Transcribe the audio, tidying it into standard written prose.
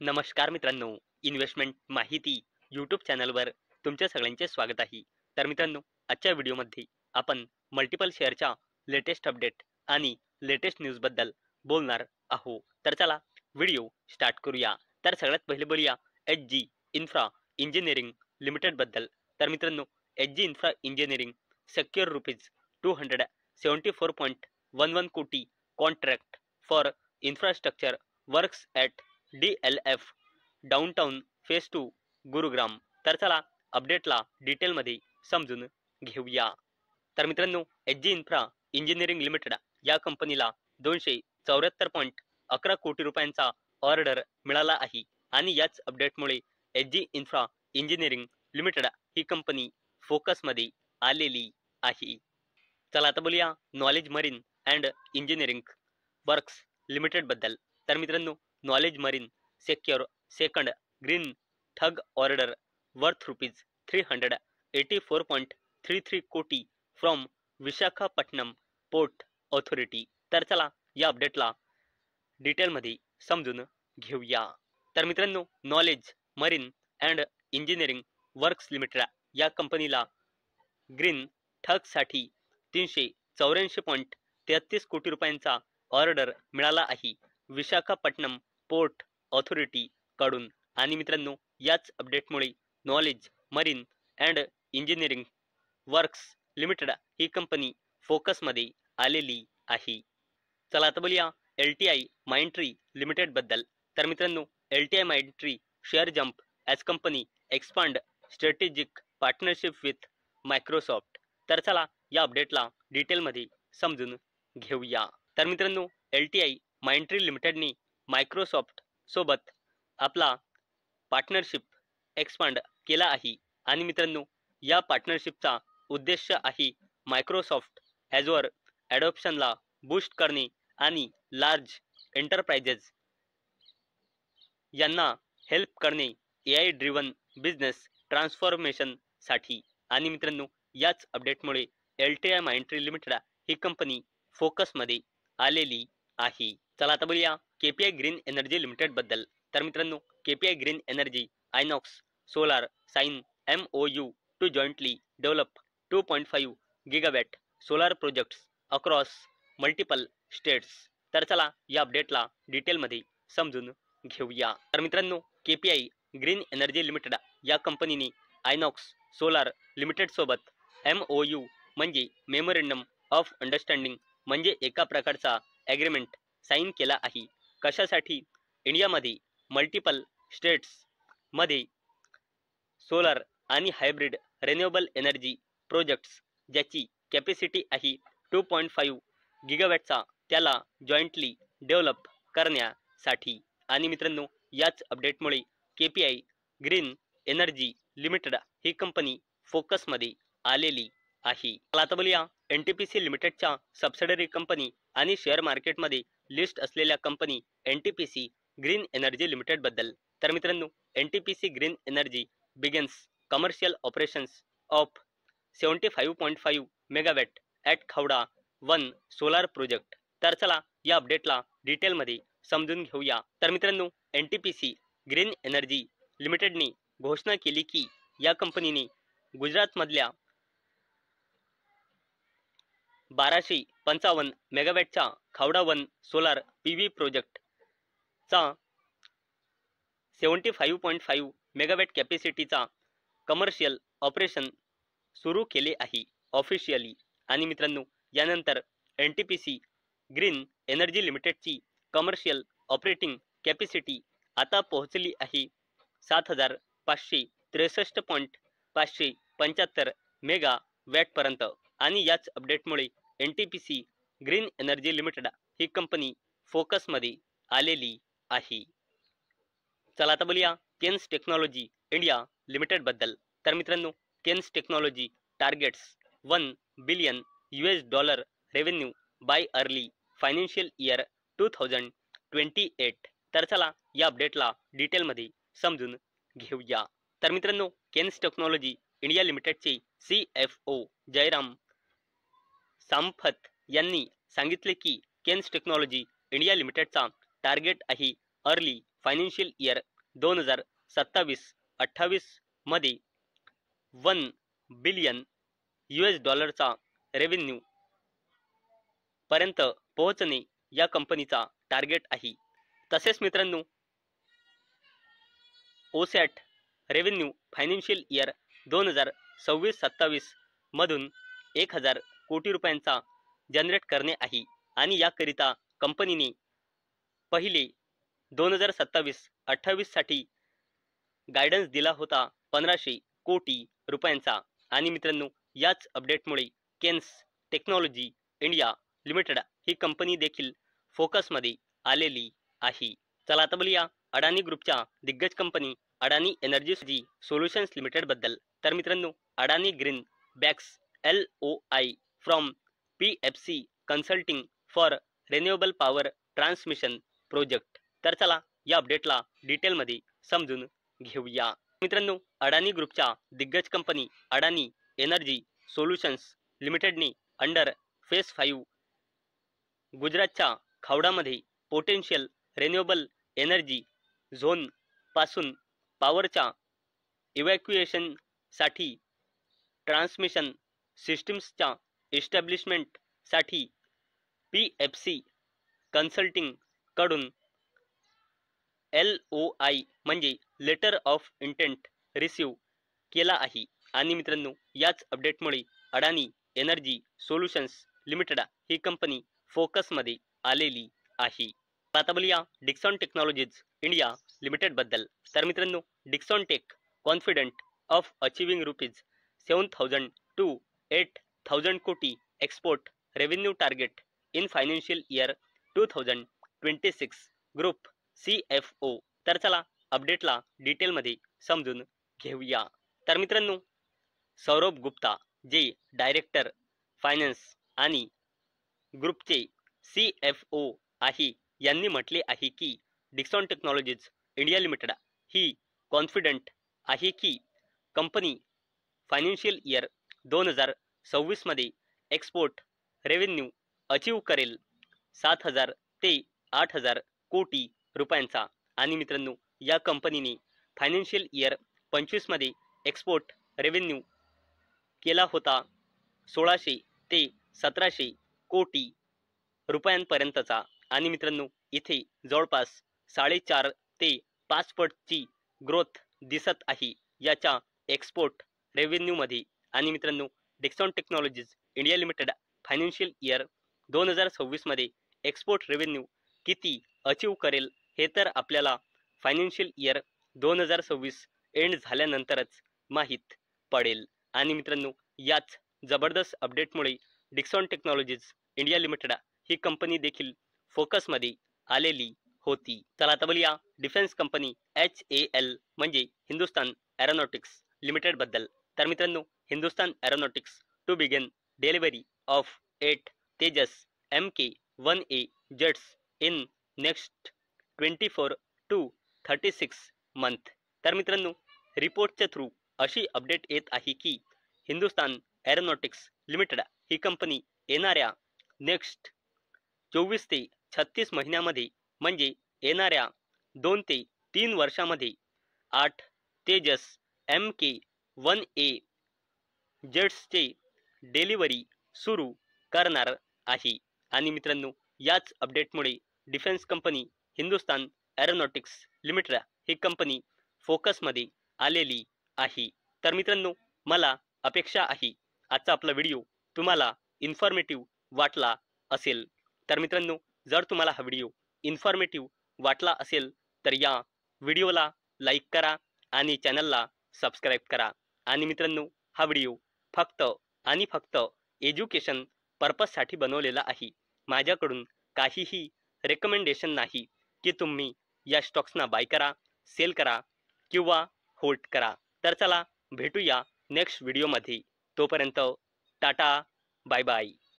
नमस्कार मित्रांनो, इन्व्हेस्टमेंट माहिती यूट्यूब चॅनलवर तुमच्या सगळ्यांचे स्वागत आहे. तर मित्रांनो, आजच्या व्हिडिओमध्ये आपण मल्टिपल शेअरच्या लेटेस्ट अपडेट आणि लेटेस्ट न्यूजबद्दल बोलणार आहोत. तर चला व्हिडिओ स्टार्ट करूया. तर सगळ्यात पहिले बोलूया एच जी इन्फ्रा इंजिनिअरिंग लिमिटेडबद्दल. तर मित्रांनो, H G infra engineering secure ₹274.11 कोटी contract for infrastructure works at DLF downtown phase 2 Gurugram. तर चला अपडेटला डिटेलमध्ये समजून घेऊया. तर मित्रांनो, H G infra engineering limited या कंपनीला 274.11 कोटी रुपयांचा ऑर्डर मिळाला आहे आणि याच अपडेटमुळे H G infra engineering limited ही कंपनी फोकसमध्ये आलेली आहे. चला आता बोलूया knowledge marine and engineering works लिमिटेडबद्दल. तर मित्रांनो, knowledge marine secures second green tug order worth ₹384.33 कोटी फ्रॉम विशाखापट्टणम पोर्ट ऑथॉरिटी. तर चला या अपडेटला डिटेलमध्ये समजून घेऊया. तर मित्रांनो, knowledge marine and engineering works limited या कंपनीला ग्रीन ठगसाठी 384.33 कोटी रुपयांचा ऑर्डर मिळाला आहे विशाखापट्टणम पोर्ट ऑथॉरिटी कडून. आणि मित्रांनो, याच अपडेटमुळे knowledge marine and engineering works limited ही कंपनी फोकसमध्ये आलेली आहे. चला आता बोलूया LTI माइंट्री लिमिटेडबद्दल. तर मित्रांनो, LTI माइंट्री share jump as company expand strategic partnership with Microsoft. तर चला या अपडेटला डिटेलमध्ये समजून घेऊया. तर मित्रांनो, LTI माइंट्री लिमिटेडने मायक्रोसॉफ्ट सोबत आपला पार्टनरशिप एक्सपांड केला आहे. आणि मित्रांनो, या पार्टनरशिपचा उद्देश आहे मायक्रोसॉफ्ट ॲझोर ॲडॉप्शनला बूस्ट करणे आणि लार्ज एंटरप्राइजेस यांना हेल्प करणे AI ड्रिव्हन बिझनेस ट्रान्सफॉर्मेशनसाठी. आणि मित्रांनो, याच अपडेटमुळे LTI माइंट्री लिमिटेड ही कंपनी फोकसमध्ये आलेली आहे. चला आता बोलूया KPI ग्रीन एनर्जी लिमिटेडबद्दल. तर मित्रांनो, KPI green energy Inox solar sign MOU to jointly develop 2.5 gigawatt solar projects across multiple states. तर चला या अपडेटला डिटेलमध्ये समजून घेऊया. तर मित्रांनो, KPI ग्रीन एनर्जी लिमिटेड या कंपनीने आयनॉक्स सोलार लिमिटेड सोबत MOU म्हणजे मेमोरेंडम ऑफ अंडरस्टँडिंग म्हणजे एका प्रकारचा ॲग्रीमेंट साईन केला आहे. कशासाठी? इंडियामध्ये मल्टिपल स्टेट्समध्ये सोलर आणि हायब्रिड रिन्युएबल एनर्जी प्रोजेक्ट्स ज्याची कॅपॅसिटी आहे 2.5 गिगावॅटचा त्याला जॉईंटली डेव्हलप करण्यासाठी. आणि मित्रांनो, याच अपडेटमुळे KPI ग्रीन एनर्जी लिमिटेड ही कंपनी फोकसमध्ये आलेली आहे. चला आता बोलूया NTPC लिमिटेडच्या सबसिडरी कंपनी आणि शेअर मार्केटमध्ये लिस्ट असलेल्या कंपनी NTPC ग्रीन एनर्जी लिमिटेडबद्दल. तर मित्रांनो, NTPC green energy begins commercial operations of 75.5 megawatt at Khavda 1 solar project. तर चला या अपडेटला डिटेलमध्ये समजून घेऊया. तर मित्रांनो, NTPC ग्रीन एनर्जी लिमिटेडने घोषणा केली की या कंपनीने गुजरातमधल्या 1255 मेगावॅटच्या खावडा 1 सोलार PV प्रोजेक्टचा 75.5 मेगावॅट कॅपॅसिटीचा कमर्शियल ऑपरेशन सुरू केले आहे ऑफिशियली. आणि मित्रांनो, यानंतर NTPC ग्रीन एनर्जी लिमिटेडची कमर्शियल ऑपरेटिंग कॅपॅसिटी आता पोहोचली आहे 7563.575 मेगावॅटपर्यंत. आणि याच अपडेटमुळे NTPC ग्रीन एनर्जी लिमिटेड ही कंपनी फोकसमध्ये आलेली आहे. चला आता बोलूया केन्स टेक्नॉलॉजी इंडिया लिमिटेडबद्दल. तर मित्रांनो, Kaynes technology targets $1 billion revenue by early financial year 2028. तर चला या अपडेटला डिटेलमध्ये समजून घेऊया. तर मित्रांनो, केन्स टेक्नॉलॉजी इंडिया लिमिटेडचे CFO जयराम सामंत यांनी सांगितले की केन्स टेक्नॉलॉजी इंडिया लिमिटेडचा टार्गेट आहे अर्ली फायनान्शियल इयर 2027-28 मध्ये $1 बिलियन रेव्हेन्यू पर्यंत पोहोचणे या कंपनीचा टार्गेट आहे. तसेच मित्रांनो, ओसॅट रेव्हेन्यू फायनान्शियल इयर 2026-27 मधून 1000 कोटी रुपयांचा जनरेट करणे आहे आणि याकरिता कंपनीने पहिले 2027-28 साठी गायडन्स दिला होता 1500 कोटी रुपयांचा. आणि मित्रांनो, याच अपडेटमुळे केन्स टेक्नॉलॉजी इंडिया लिमिटेड ही कंपनी देखील फोकसमध्ये आलेली आहे. चला आता बोलूया अडानी ग्रुपच्या दिग्गज कंपनी अडानी एनर्जी सोल्युशन्स लिमिटेड बद्दल. तर मित्रांनो, Adani green backs LOI from PFC consulting for renewable power transmission project. तर चला या अपडेटला डिटेलमध्ये समजून घेऊया. मित्रांनो, अडानी ग्रुपच्या दिग्गज कंपनी Adani energy solutions लिमिटेडने under phase 5 गुजरातच्या खावडामध्ये पोटेन्शियल रिन्युएबल एनर्जी झोन पासून पॉवरच्या इव्हॅक्युएशनसाठी ट्रान्समिशन सिस्टीम्सच्या एस्टॅब्लिशमेंटसाठी PFC कन्सल्टिंग कडून LOI म्हणजे लेटर ऑफ इंटेंट रिसीव्ह केला आहे. आणि मित्रांनो, याच अपडेटमुळे अडानी एनर्जी सोल्युशन्स लिमिटेड ही कंपनी फोकसमध्ये आलेली आहे. आता बोलूया डिक्सॉन टेक्नॉलॉजीज इंडिया लिमिटेड बद्दल. तर मित्रांनो, Dixon tech confident of achieving ₹7,000 to 8,000 कोटी export revenue target in financial year 2026 group CFO. तर चला अपडेटला डिटेलमध्ये समजून घेऊया. तर मित्रांनो, सौरभ गुप्ता जे डायरेक्टर फायनान्स आणि ग्रुपचे CFO आहे यांनी म्हटले आहे की डिक्सॉन टेक्नॉलॉजीज इंडिया लिमिटेड ही कॉन्फिडंट आहे की कंपनी फायनान्शियल इयर 2026 मध्ये एक्सपोर्ट रेव्हेन्यू अचीव्ह करेल 7,000 ते 8,000 कोटी रुपयांचा. आणि मित्रांनो, या कंपनीने फायनान्शियल इयर 25 मध्ये एक्सपोर्ट रेव्हेन्यू केला होता 1,600 ते 1,700 कोटी रुपयांपर्यंतचा. आणि मित्रांनो, इथे जवळपास 4.5 ते 5 पटची ग्रोथ दिसत आहे याच्या एक्सपोर्ट रेव्हेन्यूमध्ये. आणि मित्रांनो, Dixon technologies India limited financial year 2026 मध्ये एक्सपोर्ट रेव्हेन्यू किती अचीव्ह करेल हे तर आपल्याला फायनान्शियल इयर 2026 एंड झाल्यानंतरच माहीत पडेल. आणि मित्रांनो, याच जबरदस्त अपडेटमुळे डिक्सॉन टेक्नॉलॉजीज इंडिया लिमिटेड ही कंपनी देखील फोकसमध्ये आलेली होती. चला आता बोलूया डिफेन्स कंपनी HAL म्हणजे हिंदुस्तान एरोनॉटिक्स लिमिटेड बद्दल. तर मित्रांनो, Hindustan aeronautics to begin delivery of 8 Tejas MK-1A jets in next 24 to 36 month. तर मित्रांनो, रिपोर्टच्या थ्रू अशी अपडेट येत आहे की हिंदुस्तान एरोनॉटिक्स लिमिटेड ही कंपनी येणाऱ्या नेक्स्ट 24 ते 36 महिन्यामध्ये म्हणजे येणाऱ्या 2 ते 3 वर्षामध्ये 8 तेजस MK-1A जेट्सचे डिलिव्हरी सुरू करणार आहे. आणि मित्रांनो, याच अपडेटमुळे डिफेन्स कंपनी हिंदुस्तान एरोनॉटिक्स लिमिटेड ही कंपनी फोकसमध्ये आलेली आहे. तर मित्रांनो, मला अपेक्षा आहे आजचा आपला व्हिडिओ तुम्हाला इन्फॉर्मेटिव्ह वाटला असेल. तर मित्रांनो, जर तुम्हाला हा व्हिडिओ इन्फॉर्मेटिव्ह वाटला असेल तर या व्हिडिओला लाईक करा आणि चॅनलला सबस्क्राईब करा. आणि मित्रांनो, हा व्हिडिओ फक्त आणि फक्त एज्युकेशन पर्पजसाठी बनवलेला आहे. माझ्याकडून काहीही रेकमेंडेशन नाही की तुम्ही या स्टॉक्सना बाय करा, सेल करा किंवा होल्ड करा. तर चला भेटूया नेक्स्ट व्हिडिओमध्ये. तोपर्यंत टाटा, बाय बाय.